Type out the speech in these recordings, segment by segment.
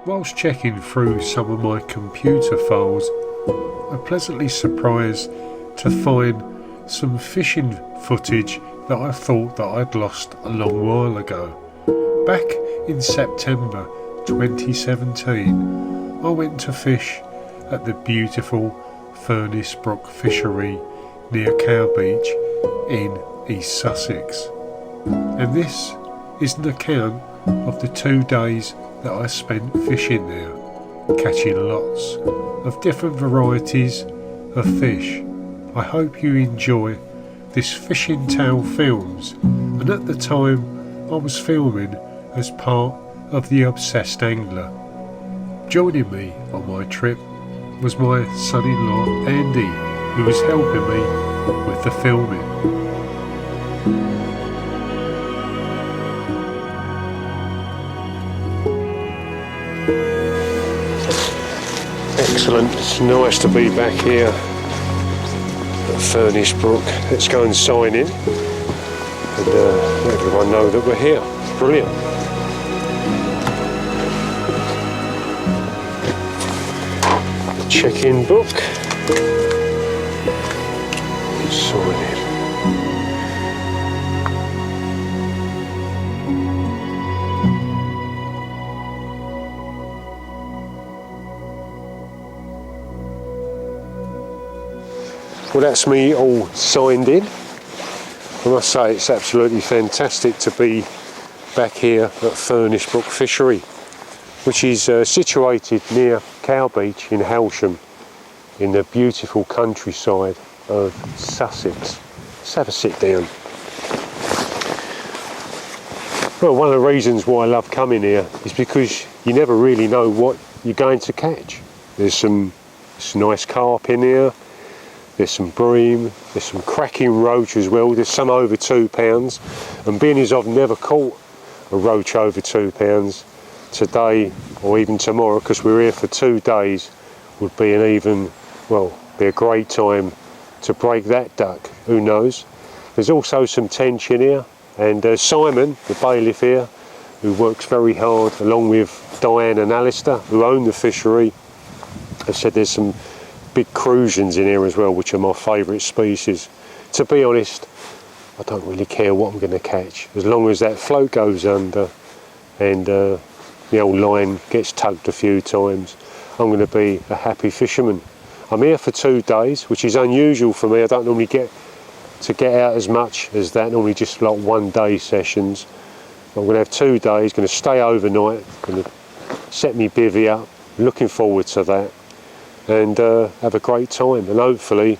Whilst checking through some of my computer files, I'm pleasantly surprised to find some fishing footage that I thought that I'd lost a long while ago. Back in September 2017, I went to fish at the beautiful Furnace Brook Fishery near Cowbeech in East Sussex. And this is an account of the 2 days that I spent fishing there, catching lots of different varieties of fish. I hope you enjoy this Fishing Tale Films, and at the time I was filming as part of the Obsessed Angler. Joining me on my trip was my son-in-law Andy, who was helping me with the filming. Excellent, it's nice to be back here at Furnace Brook. Let's go and sign in and let everyone know that we're here. Brilliant. Check-in book. Sign in. Well, that's me all signed in. I must say it's absolutely fantastic to be back here at Furnace Brook Fishery, which is situated near Cowbeech in Halsham, in the beautiful countryside of Sussex. Let's have a sit down. Well, one of the reasons why I love coming here is because you never really know what you're going to catch. There's some nice carp in here. There's some bream, there's some cracking roach as well. There's some over £2, and being as I've never caught a roach over £2, today or even tomorrow, because we're here for 2 days, would be an even, well, be a great time to break that duck. Who knows? There's also some tension here, and Simon, the bailiff here, who works very hard, along with Diane and Alistair, who own the fishery, have said there's some big crucians in here as well, which are my favourite species. To be honest, I don't really care what I'm going to catch, as long as that float goes under and the old line gets tugged a few times. I'm going to be a happy fisherman. I'm here for 2 days, which is unusual for me. I don't normally get out as much as that, normally just like 1 day sessions. I'm going to have 2 days, going to stay overnight, going to set me bivvy up, looking forward to that, and have a great time, and hopefully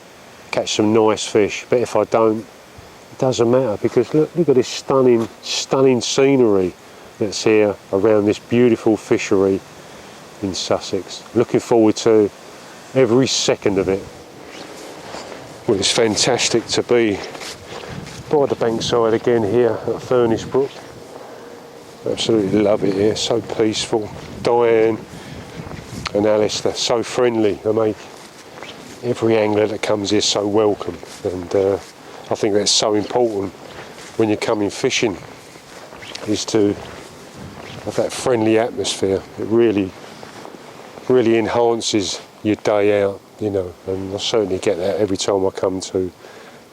catch some nice fish. But if I don't, it doesn't matter, because look at this stunning scenery that's here around this beautiful fishery in Sussex. Looking forward to every second of it. Well, it's fantastic to be by the bankside again here at Furnace Brook. Absolutely love it here, so peaceful. Diane and Alistair, so friendly. They make every angler that comes here so welcome, and I think that's so important when you're coming fishing, is to have that friendly atmosphere. It really enhances your day out, you know, and I certainly get that every time I come to a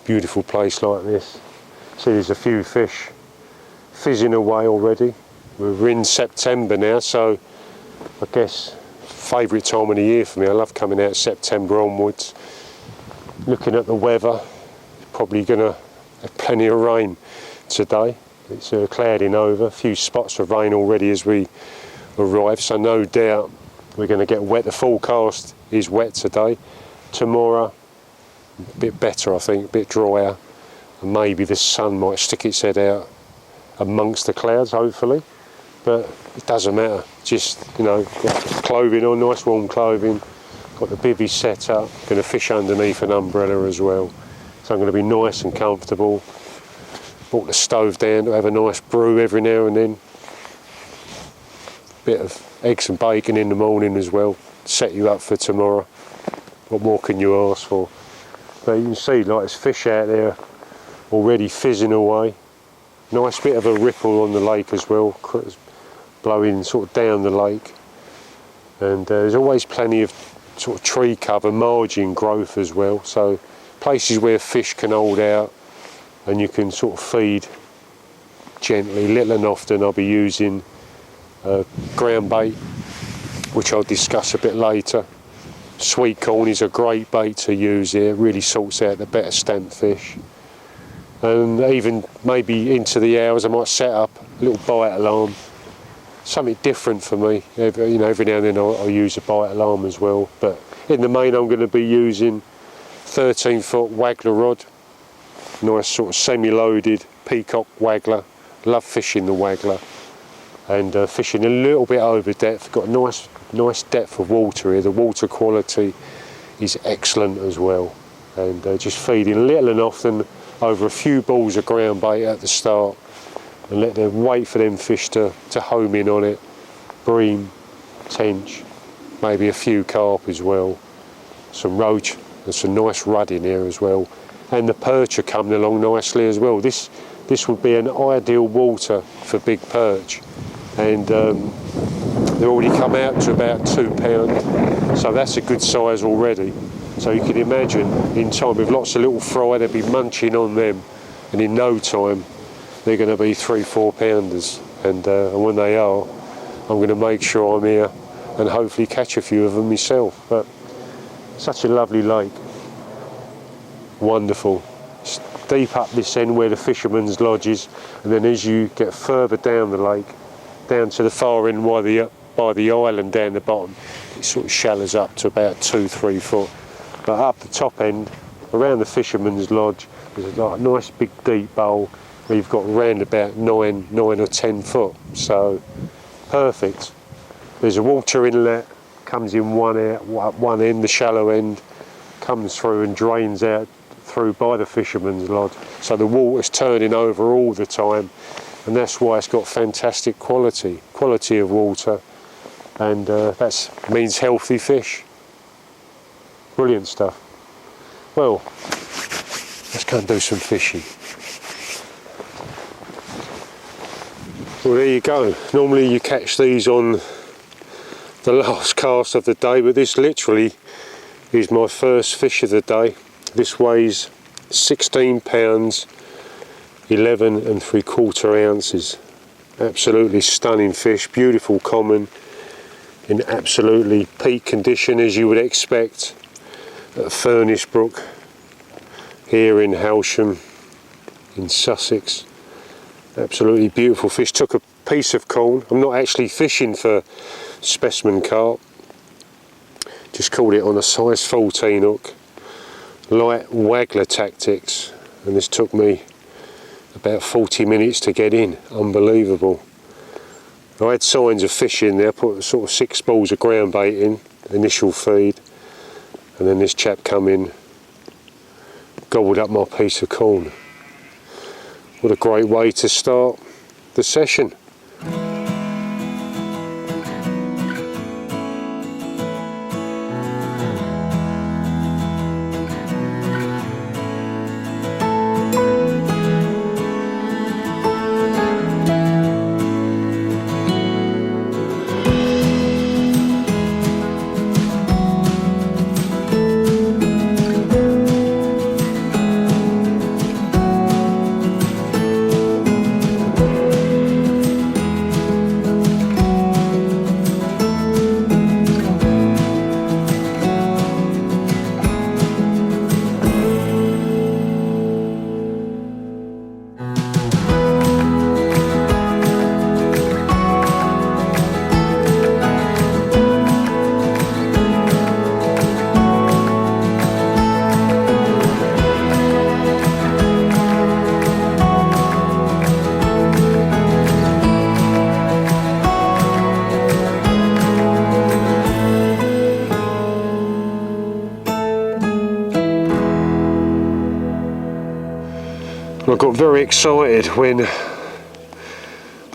beautiful place like this. See, there's a few fish fizzing away already. We're in September now, so I guess favourite time of the year for me. I love coming out September onwards. Looking at the weather, probably going to have plenty of rain today. It's clouding over, a few spots of rain already as we arrive, so no doubt we're going to get wet. The forecast is wet today. Tomorrow, a bit better I think, a bit drier, and maybe the sun might stick its head out amongst the clouds, hopefully. But it doesn't matter, just, you know, got clothing on, nice warm clothing, got the bivvy set up, going to fish underneath an umbrella as well, so I'm going to be nice and comfortable. Brought the stove down to have a nice brew every now and then, bit of eggs and bacon in the morning as well, set you up for tomorrow. What more can you ask for? But you can see, like, there's fish out there already fizzing away. Nice bit of a ripple on the lake as well, blowing sort of down the lake. and there's always plenty of sort of tree cover, margin growth as well, so places where fish can hold out and you can sort of feed gently. Little and often I'll be using ground bait, which I'll discuss a bit later. Sweetcorn is a great bait to use here, really sorts out the better stamped fish. And even maybe into the hours I might set up a little bite alarm, something different for me. You know, every now and then I'll use a bite alarm as well, but in the main I'm going to be using 13-foot Wagler rod, nice sort of semi-loaded peacock Wagler. Love fishing the Wagler, and fishing a little bit over depth. Got a nice depth of water here. The water quality is excellent as well, and just feeding little and often over a few balls of ground bait at the start, and let them wait for them fish to home in on it. Bream, tench, maybe a few carp as well, some roach, and some nice rudd in here as well, and the perch are coming along nicely as well. This would be an ideal water for big perch, and they've already come out to about 2 pound, so that's a good size already. So you can imagine in time, with lots of little fry, they'll be munching on them, and in no time they're going to be 3-4 pounders, and when they are, I'm going to make sure I'm here and hopefully catch a few of them myself. But such a lovely lake, wonderful. It's deep up this end where the fisherman's lodge is, and then as you get further down the lake, down to the far end by the island down the bottom, it sort of shallows up to about 2-3 foot. But up the top end, around the fisherman's lodge, there's like a nice big deep bowl where you've got round about 9 or 10 foot. So perfect. There's a water inlet, comes in one end, the shallow end, comes through and drains out through by the fisherman's lodge. So the water's turning over all the time, and that's why it's got fantastic quality of water, and that means healthy fish. Brilliant stuff. Well, let's go and do some fishing. Well, there you go. Normally you catch these on the last cast of the day, but this literally is my first fish of the day. This weighs 16 pounds, 11 3/4 ounces. Absolutely stunning fish, beautiful common, in absolutely peak condition as you would expect at Furnace Brook here in Halsham in Sussex. Absolutely beautiful fish. Took a piece of corn. I'm not actually fishing for specimen carp, just caught it on a size 14 hook, light Wagler tactics, and this took me about 40 minutes to get in. Unbelievable. I had signs of fish in there. I put sort of 6 balls of ground bait in, initial feed, and then this chap come in, gobbled up my piece of corn. What a great way to start the session. I got very excited when I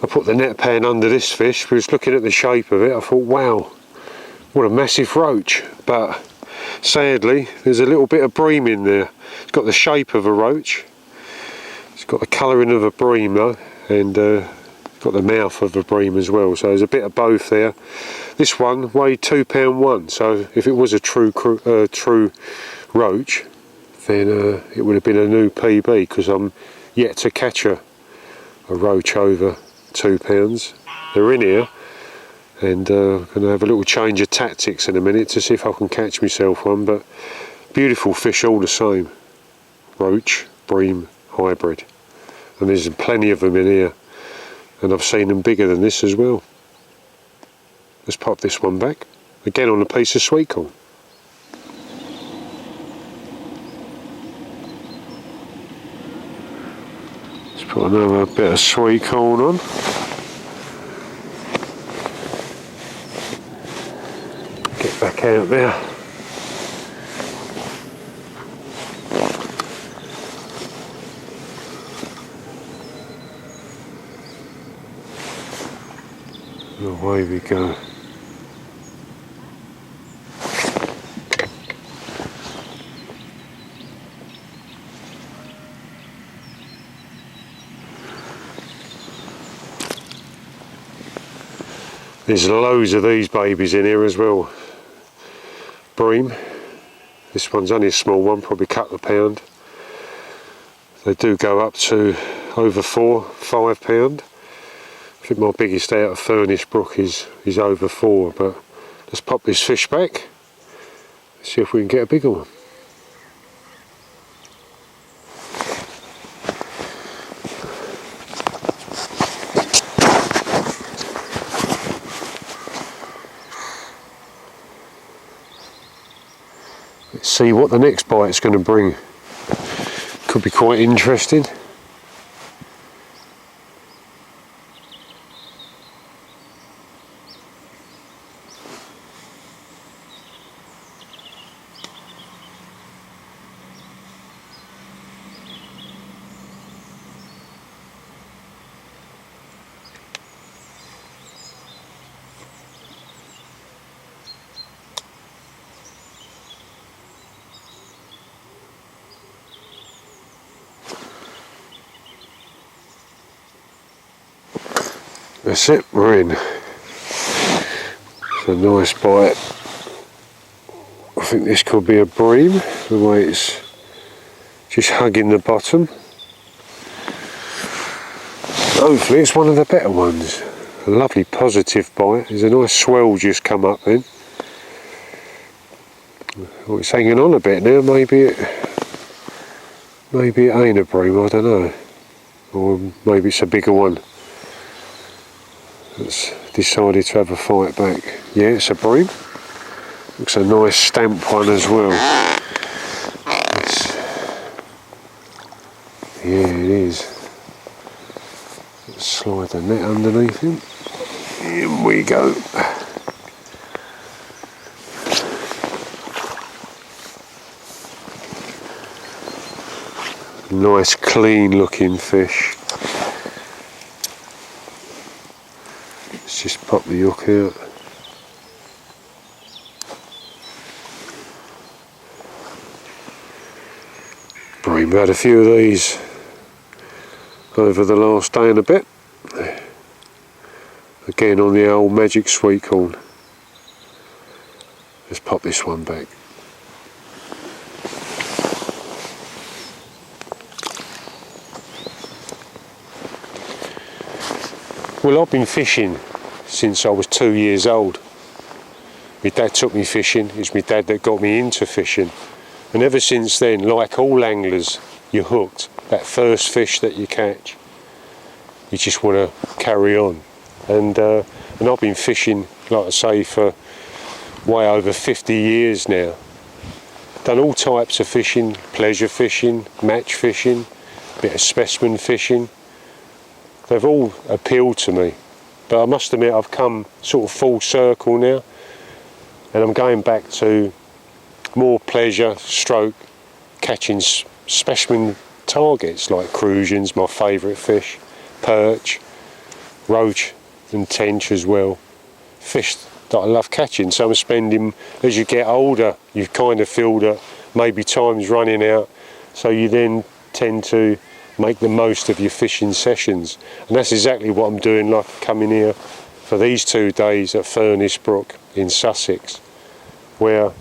put the net pan under this fish, because looking at the shape of it I thought, wow, what a massive roach. But sadly there's a little bit of bream in there. It's got the shape of a roach, it's got the colouring of a bream though, and got the mouth of a bream as well, so there's a bit of both there. This one weighed £2.1, so if it was a true roach, then it would have been a new PB, because I'm yet to catch a roach over £2. They're in here, and I'm going to have a little change of tactics in a minute to see if I can catch myself one, but beautiful fish all the same. Roach, bream, hybrid. And there's plenty of them in here, and I've seen them bigger than this as well. Let's pop this one back, again on a piece of sweetcorn. Let's put another bit of sweetcorn on. Get back out there. Away we go. There's loads of these babies in here as well. Bream. This one's only a small one, probably a couple of pound. They do go up to over £4-5. I think my biggest out of Furnace Brook is over 4, but let's pop this fish back, see if we can get a bigger one. Let's see what the next bite's going to bring. Could be quite interesting. That's it, we're in. It's a nice bite. I think this could be a bream, the way it's just hugging the bottom. Hopefully it's one of the better ones. A lovely positive bite. There's a nice swell just come up then. Oh, it's hanging on a bit now, maybe it ain't a bream, I don't know. Or maybe it's a bigger one that's decided to have a fight back. Yeah, it's a bream. Looks a nice stamp one as well. Yeah, it is. Let's slide the net underneath him. Here we go. Nice clean looking fish. Let's just pop the hook out. We've had a few of these over the last day and a bit. Again on the old magic sweetcorn. Let's pop this one back. Well, I've been fishing since I was 2 years old. My dad took me fishing. It was my dad that got me into fishing. And ever since then, like all anglers, you're hooked. That first fish that you catch, you just want to carry on. And I've been fishing, like I say, for way over 50 years now. Done all types of fishing, pleasure fishing, match fishing, a bit of specimen fishing. They've all appealed to me. But I must admit, I've come sort of full circle now. And I'm going back to more pleasure stroke catching specimen targets like crucians, my favourite fish, perch, roach and tench as well. Fish that I love catching. So I'm spending, as you get older, you kind of feel that maybe time's running out, so you then tend to make the most of your fishing sessions. And that's exactly what I'm doing, like coming here for these 2 days at Furnace Brook in Sussex, where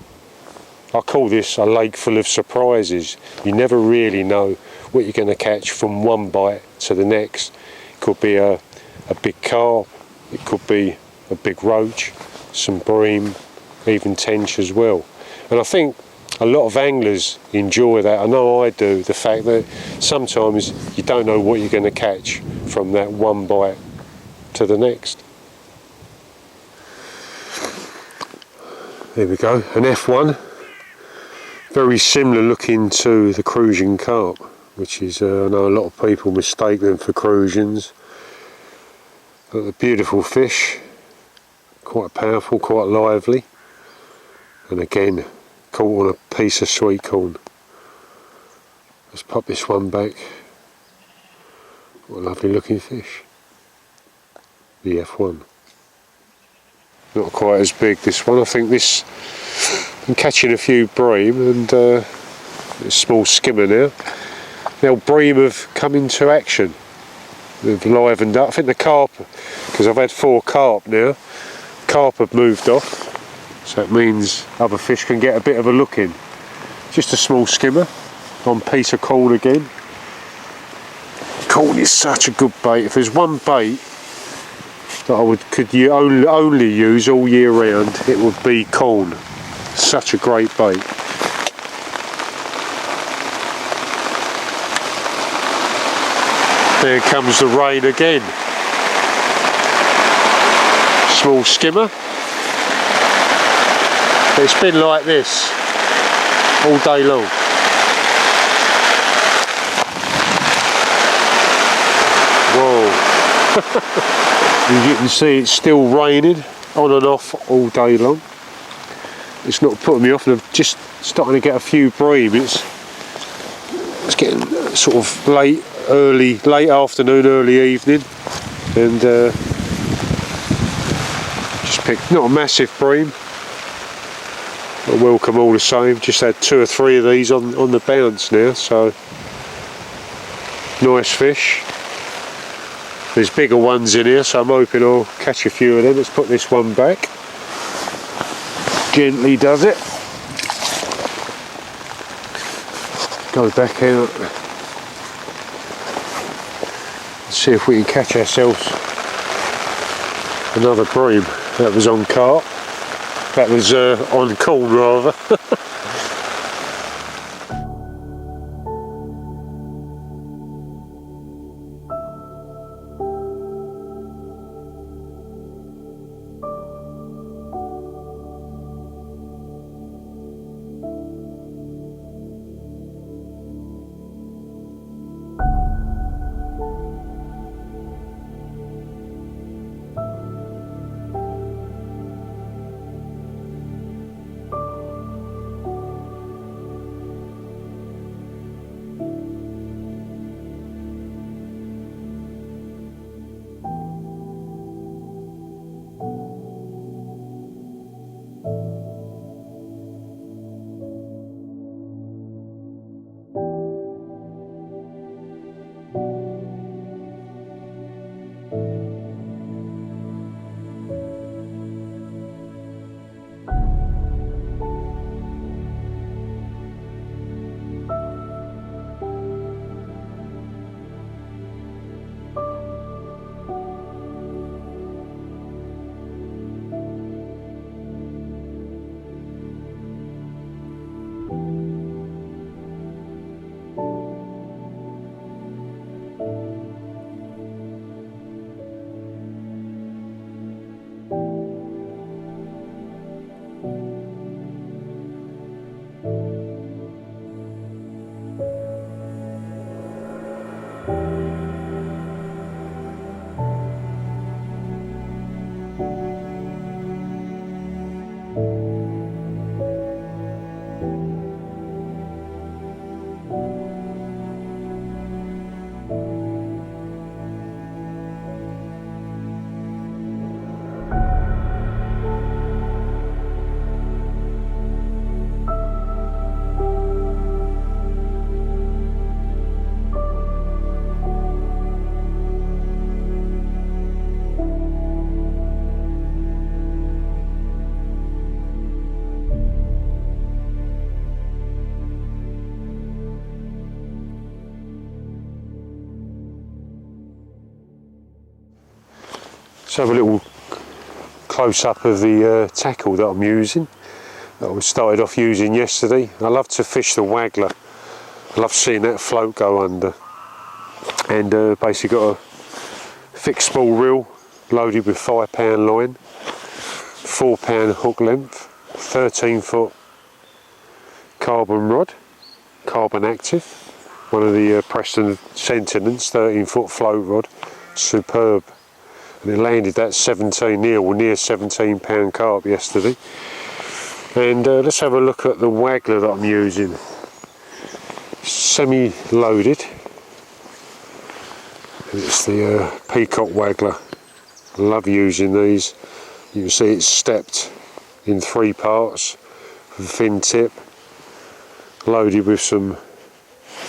I call this a lake full of surprises. You never really know what you're going to catch from one bite to the next. It could be a big carp, it could be a big roach, some bream, even tench as well. And I think a lot of anglers enjoy that. I know I do, the fact that sometimes you don't know what you're going to catch from that one bite to the next. There we go, an F1. Very similar looking to the crucian carp, which is, I know a lot of people mistake them for crucians. But a beautiful fish, quite powerful, quite lively. And again, caught on a piece of sweetcorn. Let's pop this one back. What a lovely looking fish. The F1. Not quite as big, this one. I think this, I'm catching a few bream and a small skimmer now. Now bream have come into action. They've livened up. I think the carp, because I've had 4 carp now, carp have moved off. So it means other fish can get a bit of a look in. Just a small skimmer on piece of corn again. Corn is such a good bait. If there's one bait that I could only use all year round, it would be corn. Such a great bait. There comes the rain again. Small skimmer. It's been like this all day long. Whoa. As you can see, it's still raining on and off all day long. It's not putting me off, and I'm just starting to get a few bream. It's getting sort of late afternoon, early evening, and just picked not a massive bream, but welcome all the same. Just had 2 or 3 of these on the bounce now, so nice fish. There's bigger ones in here, so I'm hoping I'll catch a few of them. Let's put this one back. Gently does it. Go back out. See if we can catch ourselves another bream. That was on carp. That was on corn rather. Let's have a little close up of the tackle that I'm using, that I started off using yesterday. I love to fish the Waggler. I love seeing that float go under. And basically got a fixed spool reel loaded with 5-pound line, 4-pound hook length, 13-foot carbon rod, carbon active, one of the Preston Sentinels 13-foot float rod, superb. And it landed that 17 near 17-pound carp yesterday. And let's have a look at the Waggler that I'm using. Semi-loaded. It's the Peacock Waggler. I love using these. You can see it's stepped in 3 parts with a thin tip, loaded with some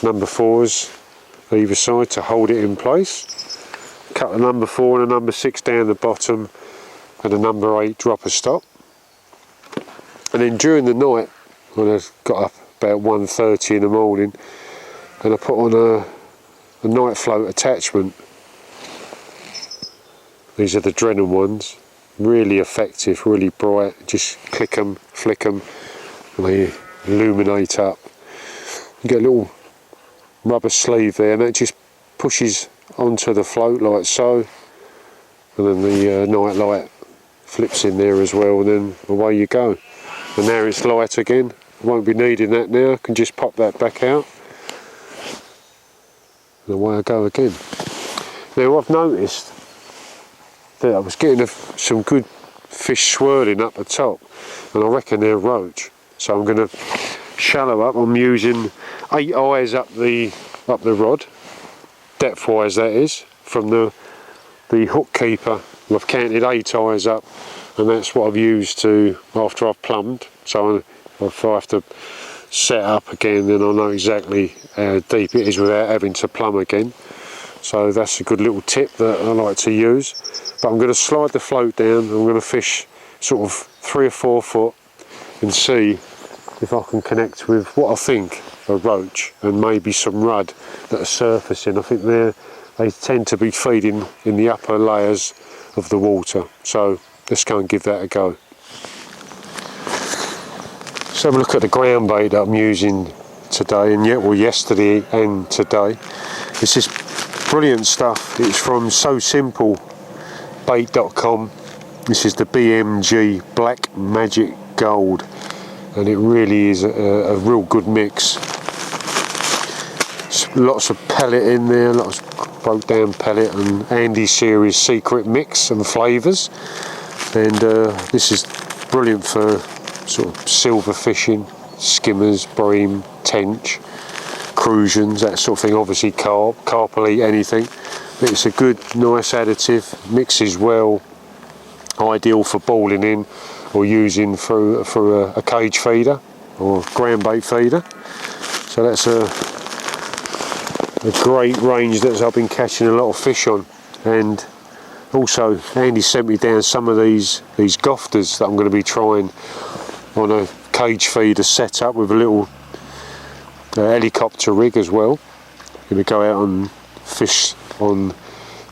number 4s either side to hold it in place. Cut a number 4 and a number 6 down the bottom and a number 8 dropper stop. And then during the night, when I got up about 1:30 in the morning, and I put on a night float attachment. These are the Drennan ones, really effective, really bright. Just click them, flick them, and they illuminate up. You get a little rubber sleeve there, and that just pushes onto the float like so, and then the night light flips in there as well, and then away you go. And now it's light again. Won't be needing that now. I can just pop that back out, and away I go again. Now I've noticed that I was getting some good fish swirling up the top, and I reckon they're roach. So I'm going to shallow up. I'm using 8 eyes up the rod, depth wise that is, from the hook keeper. I've counted 8 eyes up, and that's what I've used to after I've plumbed. So if I have to set up again, then I'll know exactly how deep it is without having to plumb again. So that's a good little tip that I like to use. But I'm going to slide the float down. I'm going to fish sort of 3 or 4 foot and see if I can connect with what I think are roach and maybe some rudd that are surfacing. I think they tend to be feeding in the upper layers of the water. So let's go and give that a go. Let's have a look at the ground bait that I'm using today, and yesterday and today. It's this brilliant stuff. It's from SoSimpleBait.com. This is the BMG Black Magic Gold, and it really is a real good mix. Lots of pellet in there, lots of broke down pellet, and Andy Series secret mix and flavours. And this is brilliant for sort of silver fishing, skimmers, bream, tench, crusions, that sort of thing. Obviously carp will eat anything. But it's a good, nice additive, mixes well, ideal for balling in or using for a cage feeder or ground bait feeder. So that's a great range that I've been catching a lot of fish on. And also Andy sent me down some of these gofters that I'm going to be trying on a cage feeder setup with a little helicopter rig as well. I'm going to go out and fish on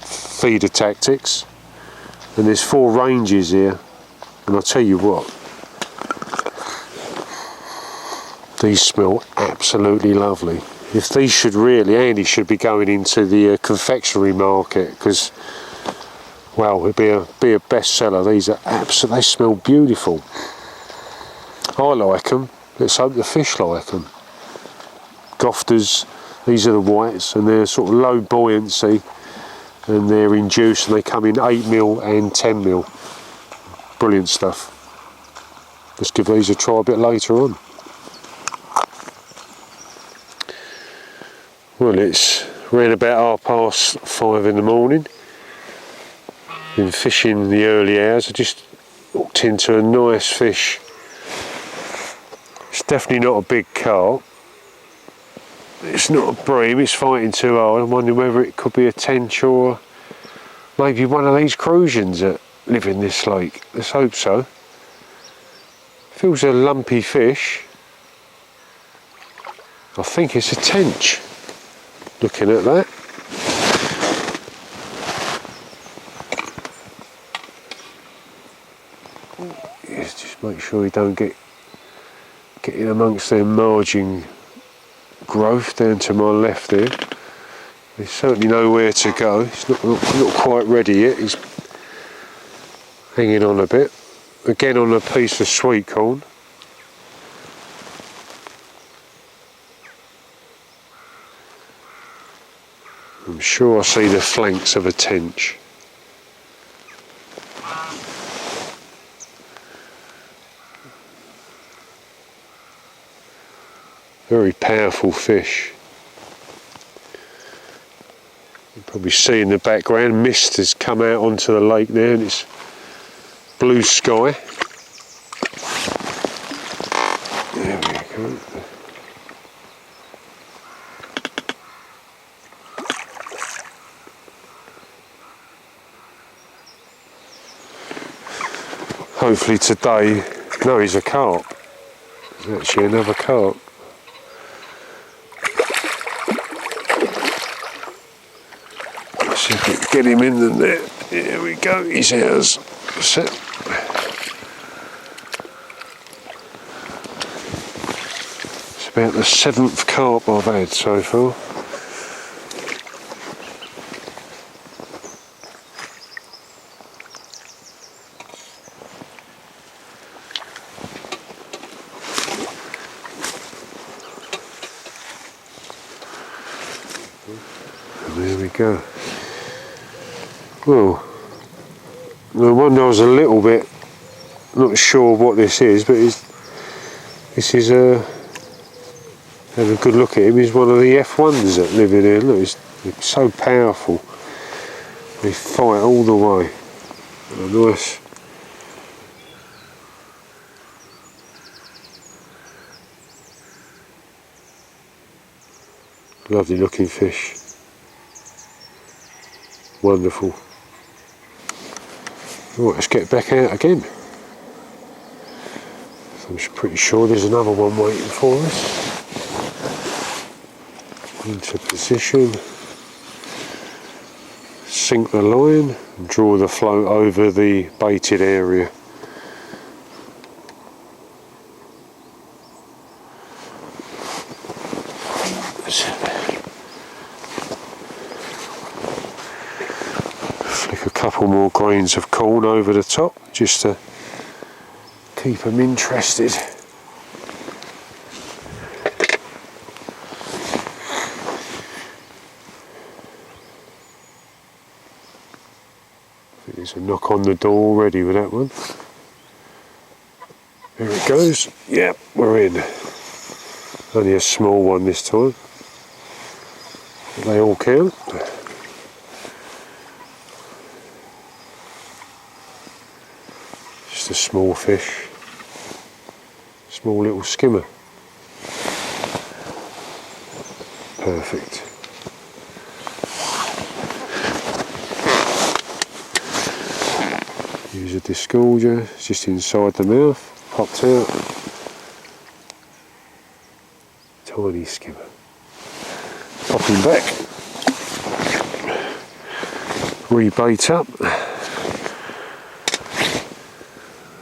feeder tactics, and there's 4 ranges here, and I'll tell you what, these smell absolutely lovely. If these should really, Andy should be going into the confectionery market, because, well, it'd be a bestseller. These are absolutely, they smell beautiful. I like them. Let's hope the fish like them. Gofters, these are the whites, and they're sort of low buoyancy, and they're in juice, and they come in 8mm and 10mm. Brilliant stuff. Let's give these a try a bit later on. Well, it's around about 5:30 in the morning. Been fishing in the early hours. I just walked into a nice fish. It's definitely not a big carp. It's not a bream, it's fighting too hard. I'm wondering whether it could be a tench or maybe one of these crusions that live in this lake. Let's hope so. Feels a lumpy fish. I think it's a tench, looking at that. Make sure you don't get in amongst their margin growth down to my left there. There's certainly nowhere to go. He's not quite ready yet. He's hanging on a bit. Again on a piece of sweetcorn. I'm sure I see the flanks of a tench. Very powerful fish. You can probably see in the background, mist has come out onto the lake there and it's blue sky. There we go. Hopefully today, no, he's a carp. There's actually another carp. Let's see if we can get him in the net. Here we go, he's ours. That's it. It's about the 7th carp I've had so far. There we go. Well, the one I was a little bit not sure what this is, but this is have a good look at him. He's one of the F1s that live in here. Look, he's so powerful. They fight all the way. Nice. Lovely looking fish. Wonderful. Right, let's get back out again. I'm pretty sure there's another one waiting for us. Into position. Sink the line and draw the float over the baited area. Flick a couple more grains of corn over the top just to keep them interested. There's a knock on the door already with that one. There it goes. Yep, we're in. Only a small one this time. But they all count. Just a small fish. Small little skimmer. Perfect. Use a disgorger, it's just inside the mouth, popped out. Tiny skimmer. Pop him back. Rebait up.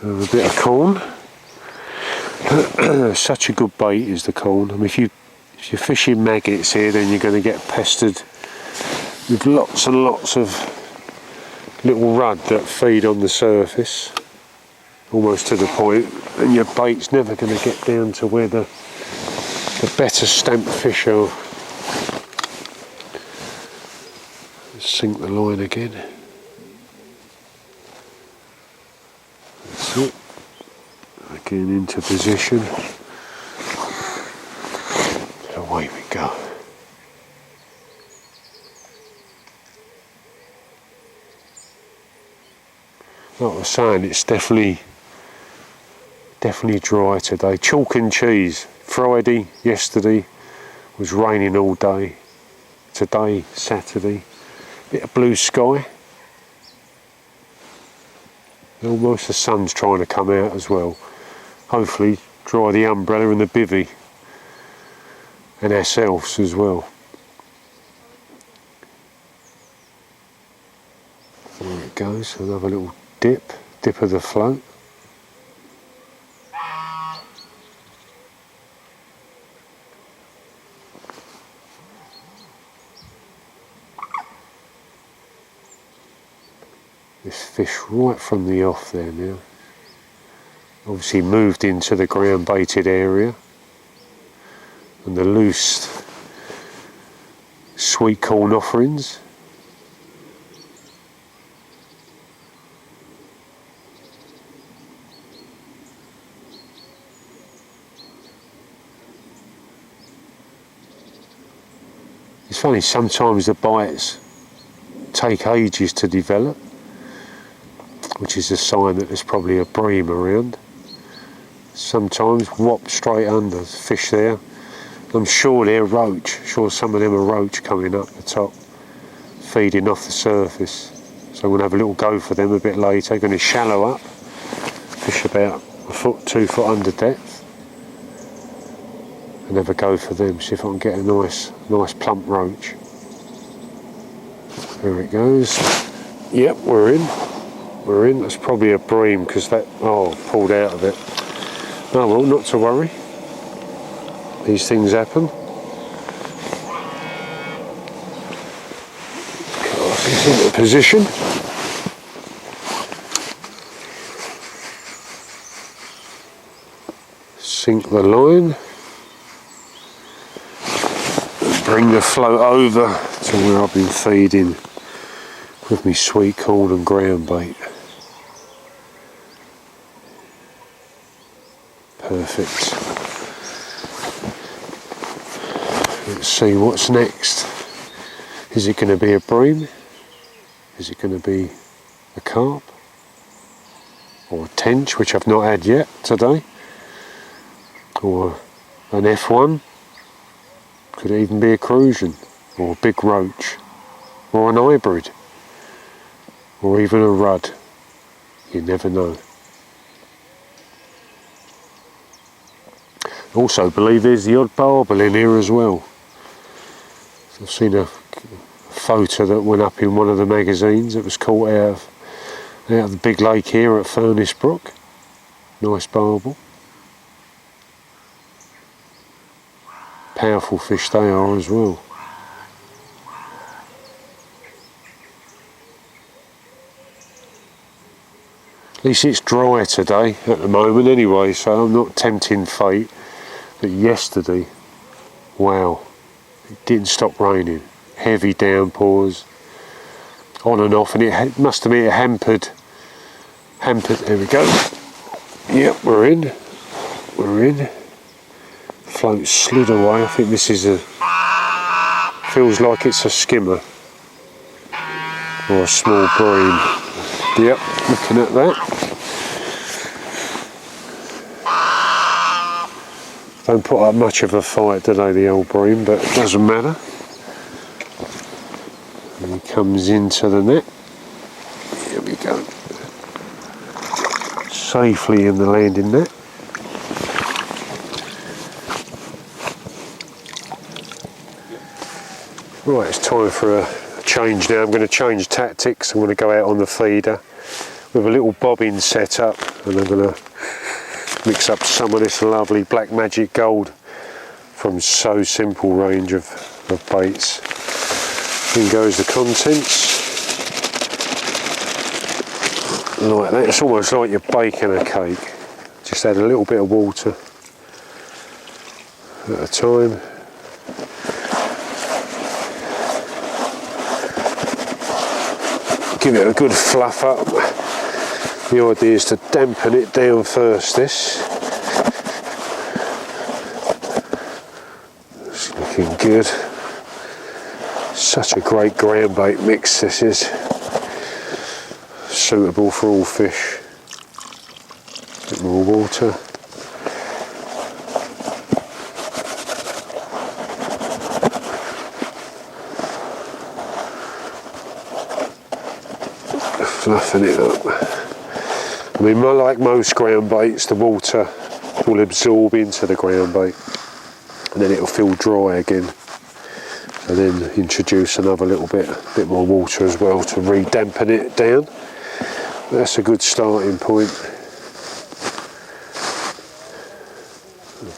Have a bit of corn. Such a good bait is the corn. I mean, if you're fishing maggots here, then you're going to get pestered with lots and lots of little rudd that feed on the surface, almost to the point, and your bait's never going to get down to where the better stamped fish are. Sink the line again. That's it. Again into position. Away we go. Like I was saying, it's definitely dry today. Chalk and cheese. Friday, yesterday, was raining all day. Today, Saturday, bit of blue sky. Almost the sun's trying to come out as well. Hopefully dry the umbrella and the bivvy and ourselves as well. There it goes, another little dip of the float. This fish right from the off there now. Obviously moved into the ground baited area, and the loose sweet corn offerings. It's funny, sometimes the bites take ages to develop, which is a sign that there's probably a bream around. Sometimes whop straight under, fish there. I'm sure they're roach, sure some of them are roach coming up the top, feeding off the surface. So I'm going to have a little go for them a bit later. Going to shallow up, fish about 1 foot, 2 foot under depth, and have a go for them, see if I can get a nice plump roach. There it goes. Yep, we're in. That's probably a bream because that, pulled out of it. Oh well, not to worry. These things happen. Cast this into position. Sink the line. And bring the float over to where I've been feeding with me sweet corn and ground bait. Perfect. Let's see what's next. Is it going to be a bream? Is it going to be a carp? Or a tench, which I've not had yet today? Or an F1? Could even be a crucian, or a big roach, or an hybrid, or even a rudd. You never know. Also believe there's the odd barbel in here as well. I've seen a photo that went up in one of the magazines that was caught out of the big lake here at Furnace Brook. Nice barbel. Powerful fish they are as well. At least it's dry today at the moment anyway, so I'm not tempting fate. But yesterday, wow, it didn't stop raining. Heavy downpours, on and off, and it must have been hampered, there we go. Yep, we're in. Float slid away. I think this is feels like it's a skimmer or a small bream. Yep, looking at that. Don't put up much of a fight today, the old bream, but it doesn't matter. And he comes into the net. Here we go. Safely in the landing net. Right, it's time for a change now. I'm going to change tactics. I'm going to go out on the feeder with a little bobbin set up, and I'm going to mix up some of this lovely Black Magic Gold from So Simple range of baits. In goes the contents. Like that. It's almost like you're baking a cake. Just add a little bit of water at a time. Give it a good fluff up. The idea is to dampen it down first, this. It's looking good. Such a great ground bait mix this is. Suitable for all fish. A bit more water. Fluffing it up. I mean, like most ground baits, the water will absorb into the ground bait and then it'll feel dry again. And then introduce another little bit more water as well to re-dampen it down. That's a good starting point.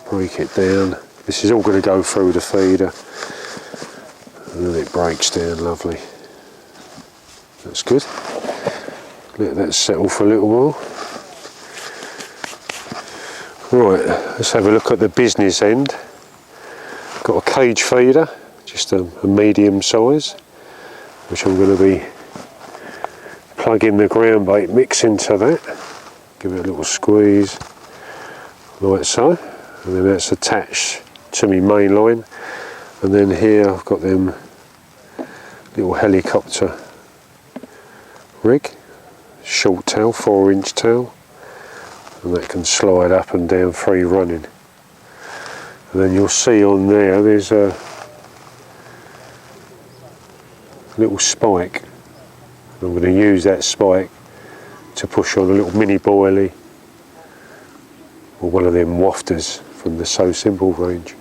Break it down. This is all going to go through the feeder and then it breaks down lovely. That's good. let that settle for a little while. Right, let's have a look at the business end. Got a cage feeder, just a medium size, which I'm going to be plugging the ground bait mix into that. Give it a little squeeze, like so, and then that's attached to my main line. And then here I've got them little helicopter rig, short tail, 4-inch tail, and that can slide up and down free running. And then you'll see on there, there's a little spike. I'm going to use that spike to push on a little mini boilie or one of them wafters from the So Simple range.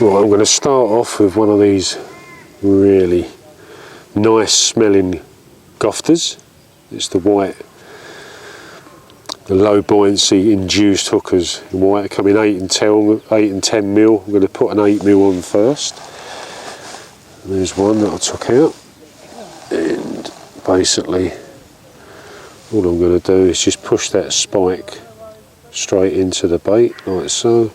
Right, I'm going to start off with one of these really nice smelling gofters. It's the white, the low buoyancy induced hookers in white, coming 8 and 10 mil. I'm going to put an 8 mil on first. And there's one that I took out, and basically all I'm going to do is just push that spike straight into the bait like so.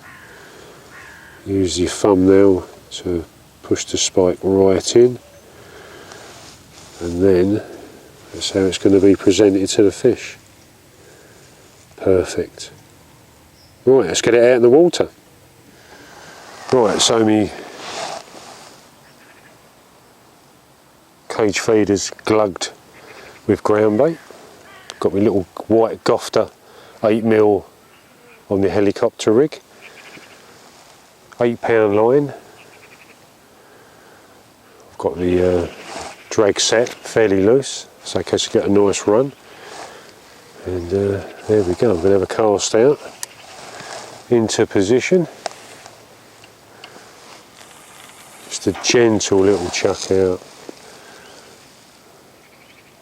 Use your thumbnail to push the spike right in, and then that's how it's going to be presented to the fish. Perfect. Right, let's get it out in the water. Right, so me cage feeder's glugged with ground bait. Got my little white gofter 8 mil on the helicopter rig. 8-pound line. I've got the drag set fairly loose, so in case you get a nice run. And there we go. I'm going to have a cast out into position. Just a gentle little chuck out.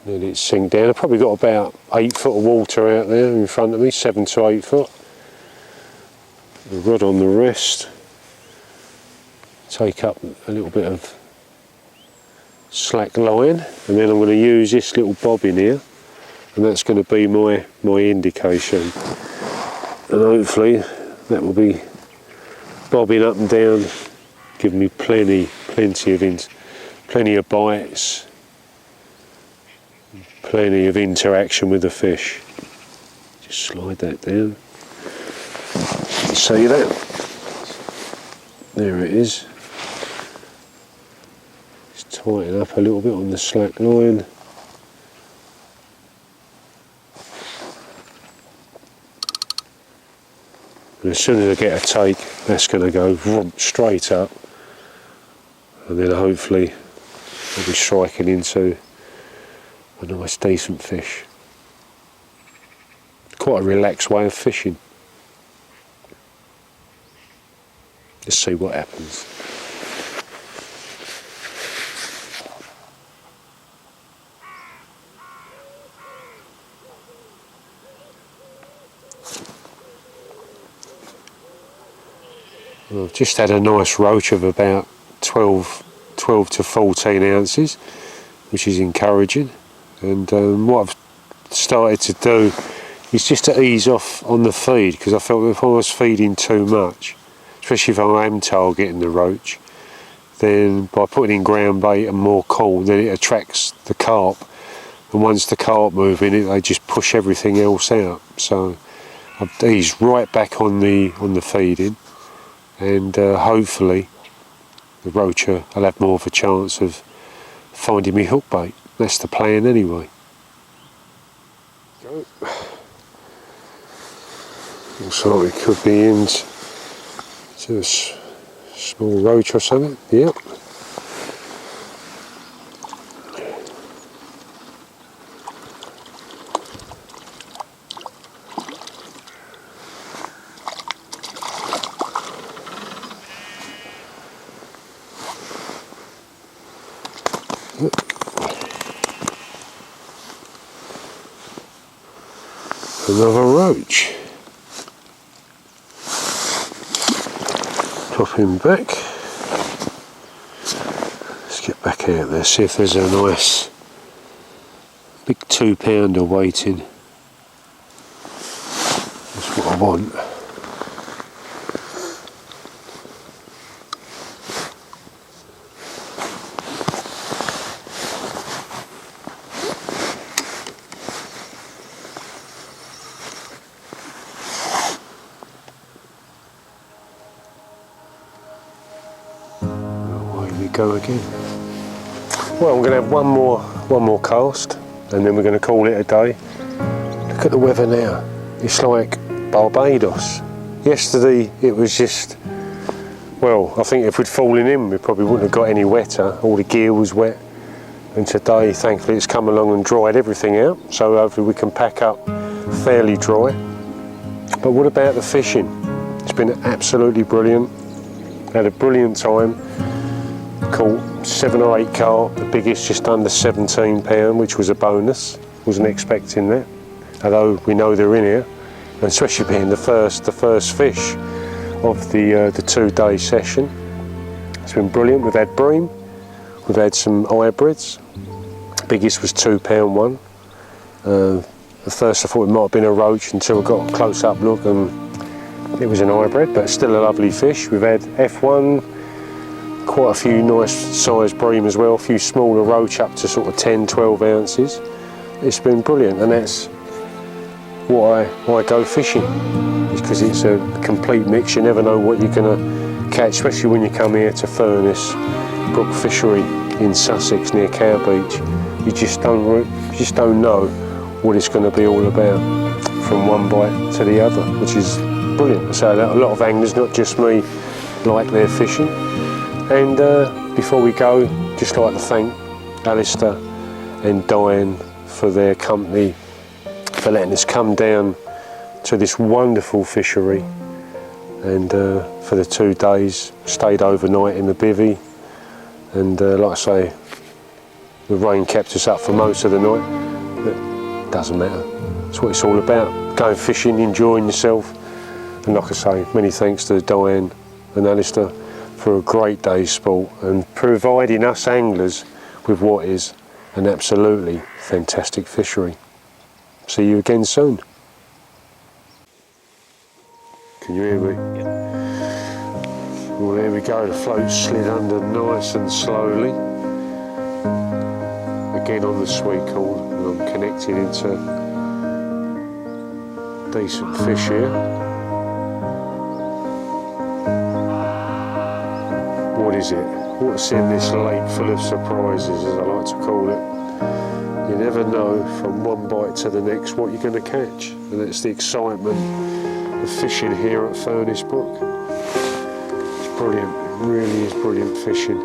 Let it sink down. I've probably got about 8 foot of water out there in front of me, 7 to 8 foot. The rod on the rest. Take up a little bit of slack line, and then I'm going to use this little bobbin here, and that's going to be my indication, and hopefully that will be bobbing up and down, giving me plenty of bites, plenty of interaction with the fish. Just slide that down. See that? There it is. Just tighten up a little bit on the slack line. And as soon as I get a take, that's going to go straight up, and then hopefully I'll be striking into a nice decent fish. Quite a relaxed way of fishing. Let's see what happens. Well, I've just had a nice roach of about 12 to 14 ounces, which is encouraging. And what I've started to do is just to ease off on the feed, because I felt if I was feeding too much, especially if I am targeting the roach, then by putting in ground bait and more corn, then it attracts the carp, and once the carp move in it, they just push everything else out. So I've eased right back on the feeding, and hopefully the roach will have more of a chance of finding me hook bait. That's the plan anyway. Looks like we could be in to a small roach or something. Yep. Another roach. Pop him back. Let's get back out there, see if there's a nice Big 2-pounder waiting. That's what I want. Away we go again. Well, I'm going to have one more cast, and then we're going to call it a day. Look at the weather now. It's like Barbados. Yesterday it was just, well, I think if we'd fallen in we probably wouldn't have got any wetter. All the gear was wet. And today, thankfully, it's come along and dried everything out. So hopefully we can pack up fairly dry. But what about the fishing? It's been absolutely brilliant. Had a brilliant time. Caught 7 or 8 carp, the biggest just under 17 pound, which was a bonus. Wasn't expecting that, although we know they're in here, and especially being the first fish of the 2-day session. It's been brilliant. We've had bream, we've had some hybrids. Biggest was £2 one. At first I thought it might have been a roach until I got a close-up look, and it was an hybrid, but still a lovely fish. We've had F1. Quite a few nice sized bream as well, a few smaller roach up to sort of 10-12 ounces. It's been brilliant, and that's why I go fishing, because it's a complete mix. You never know what you're going to catch, especially when you come here to Furnace Brook Fishery in Sussex near Cowbeech. You just don't know what it's going to be all about from one bite to the other, which is brilliant. So a lot of anglers, not just me, like their fishing. And before we go, just like to thank Alistair and Diane for their company, for letting us come down to this wonderful fishery, and for the 2 days, stayed overnight in the bivvy, and like I say, the rain kept us up for most of the night, but it doesn't matter. It's what it's all about, going fishing, enjoying yourself, and like I say, many thanks to Diane and Alistair for a great day's sport and providing us anglers with what is an absolutely fantastic fishery. See you again soon. Can you hear me? Well, there we go, the float slid under nice and slowly. Again on the sweetcorn, and I'm connected into decent fish here. What is it? What's in this lake full of surprises, as I like to call it? You never know from one bite to the next what you're going to catch, and it's the excitement of fishing here at Furnace Brook. It's brilliant, it really is brilliant fishing.